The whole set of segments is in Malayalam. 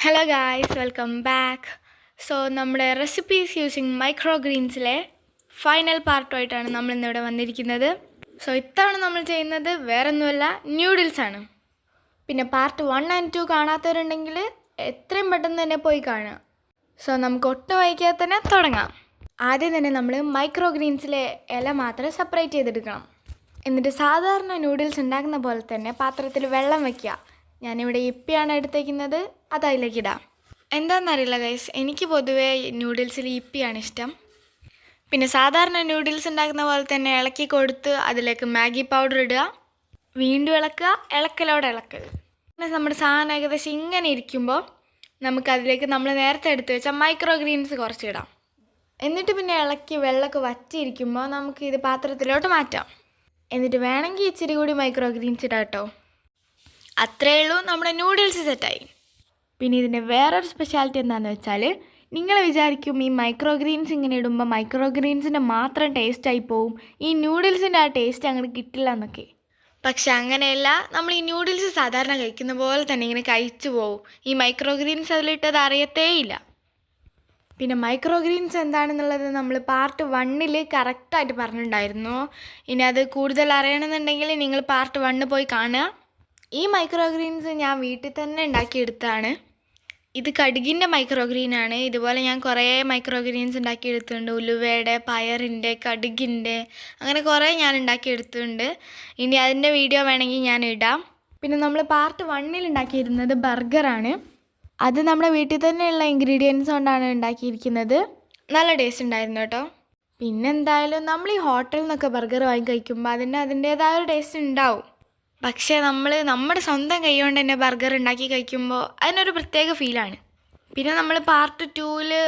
Hello guys, welcome back. So നമ്മുടെ റെസിപ്പീസ് യൂസിങ് മൈക്രോഗ്രീൻസിലെ ഫൈനൽ പാർട്ടുമായിട്ടാണ് നമ്മൾ ഇന്നിവിടെ വന്നിരിക്കുന്നത്. സോ ഇത്തവണ നമ്മൾ ചെയ്യുന്നത് വേറൊന്നുമല്ല, ന്യൂഡിൽസാണ്. പിന്നെ പാർട്ട് 1 and 2 കാണാത്തവരുണ്ടെങ്കിൽ എത്രയും പെട്ടെന്ന് തന്നെ പോയി കാണുക. സോ നമുക്ക് ഒട്ടും വൈകാതെ തന്നെ തുടങ്ങാം. ആദ്യം തന്നെ നമ്മൾ മൈക്രോഗ്രീൻസിലെ ഇല മാത്രം സെപ്പറേറ്റ് ചെയ്തെടുക്കണം. എന്നിട്ട് സാധാരണ നൂഡിൽസ് ഉണ്ടാക്കുന്ന പോലെ തന്നെ പാത്രത്തിൽ വെള്ളം വയ്ക്കുക. ഞാനിവിടെ ഇപ്പിയാണ് എടുത്തേക്കുന്നത്, അത് അതിലേക്ക് ഇടാം. എന്താണെന്നറിയില്ല ഗൈസ്, എനിക്ക് പൊതുവേ നൂഡിൽസിൽ ഇപ്പിയാണ് ഇഷ്ടം. പിന്നെ സാധാരണ നൂഡിൽസ് ഉണ്ടാക്കുന്ന പോലെ തന്നെ ഇളക്കി കൊടുത്ത് അതിലേക്ക് മാഗി പൗഡർ ഇടുക, വീണ്ടും ഇളക്കുക, ഇളക്കലോടെ ഇളക്കൽ. പിന്നെ നമ്മുടെ സാധനം ഏകദേശം ഇങ്ങനെ ഇരിക്കുമ്പോൾ നമുക്കതിലേക്ക് നമ്മൾ നേരത്തെ എടുത്ത് വെച്ച മൈക്രോഗ്രീൻസ് കുറച്ചിടാം. എന്നിട്ട് പിന്നെ ഇളക്കി വെള്ളമൊക്കെ വറ്റിയിരിക്കുമ്പോൾ നമുക്ക് ഇത് പാത്രത്തിലോട്ട് മാറ്റാം. എന്നിട്ട് വേണമെങ്കിൽ ഇച്ചിരി കൂടി മൈക്രോഗ്രീൻസ് ഇടാം കേട്ടോ. അത്രയേ ഉള്ളൂ, നമ്മുടെ നൂഡിൽസ് സെറ്റായി. പിന്നെ ഇതിൻ്റെ വേറൊരു സ്പെഷ്യാലിറ്റി എന്താണെന്ന് വെച്ചാൽ, നിങ്ങൾ വിചാരിക്കും ഈ മൈക്രോഗ്രീൻസ് ഇങ്ങനെ ഇടുമ്പോൾ മൈക്രോഗ്രീൻസിൻ്റെ മാത്രം ടേസ്റ്റായി പോവും, ഈ നൂഡിൽസിൻ്റെ ആ ടേസ്റ്റ് അങ്ങോട്ട് കിട്ടില്ല എന്നൊക്കെ. പക്ഷെ അങ്ങനെയല്ല, നമ്മൾ ഈ നൂഡിൽസ് സാധാരണ കഴിക്കുന്ന പോലെ തന്നെ ഇങ്ങനെ കഴിച്ചു പോവും. ഈ മൈക്രോഗ്രീൻസ് അതിലിട്ടത് അറിയത്തേയില്ല. പിന്നെ മൈക്രോഗ്രീൻസ് എന്താണെന്നുള്ളത് നമ്മൾ പാർട്ട് 1 കറക്റ്റായിട്ട് പറഞ്ഞിട്ടുണ്ടായിരുന്നു. ഇനി അത് കൂടുതൽ അറിയണമെന്നുണ്ടെങ്കിൽ നിങ്ങൾ പാർട്ട് 1 പോയി കാണുക. ഈ മൈക്രോഗ്രീൻസ് ഞാൻ വീട്ടിൽ തന്നെ ഉണ്ടാക്കിയെടുത്താണ്. ഇത് കടുകിൻ്റെ മൈക്രോഗ്രീനാണ്. ഇതുപോലെ ഞാൻ കുറേ മൈക്രോഗ്രീൻസ് ഉണ്ടാക്കിയെടുത്തിട്ടുണ്ട്. ഉലുവയുടെ, പയറിൻ്റെ, കടുകിൻ്റെ, അങ്ങനെ കുറേ ഞാൻ ഉണ്ടാക്കിയെടുത്തിട്ടുണ്ട്. ഇനി അതിൻ്റെ വീഡിയോ വേണമെങ്കിൽ ഞാൻ ഇടാം. പിന്നെ നമ്മൾ പാർട്ട് 1 ഉണ്ടാക്കിയിരുന്നത് ബർഗറാണ്. അത് നമ്മുടെ വീട്ടിൽ തന്നെയുള്ള ഇൻഗ്രീഡിയൻസ് കൊണ്ടാണ് ഉണ്ടാക്കിയിരിക്കുന്നത്. നല്ല ടേസ്റ്റ് ഉണ്ടായിരുന്നു കേട്ടോ. പിന്നെന്തായാലും നമ്മൾ ഈ ഹോട്ടലിൽ നിന്നൊക്കെ ബർഗർ വാങ്ങി കഴിക്കുമ്പോൾ അതിൻ്റേതായ ഒരു ടേസ്റ്റ് ഉണ്ടാവും. പക്ഷേ നമ്മൾ നമ്മുടെ സ്വന്തം കൈ കൊണ്ട് തന്നെ ബർഗർ ഉണ്ടാക്കി കഴിക്കുമ്പോൾ അതിനൊരു പ്രത്യേക ഫീലാണ്. പിന്നെ നമ്മൾ പാർട്ട് 2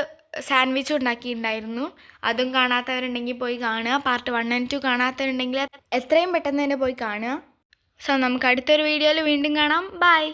സാൻഡ്വിച്ച് ഉണ്ടാക്കിയിട്ടുണ്ടായിരുന്നു. അതും കാണാത്തവരുണ്ടെങ്കിൽ പോയി കാണുക. പാർട്ട് 1 and 2 കാണാത്തവരുണ്ടെങ്കിൽ എത്രയും പെട്ടെന്ന് തന്നെ പോയി കാണുക. സോ നമുക്ക് അടുത്തൊരു വീഡിയോയിൽ വീണ്ടും കാണാം. ബൈ.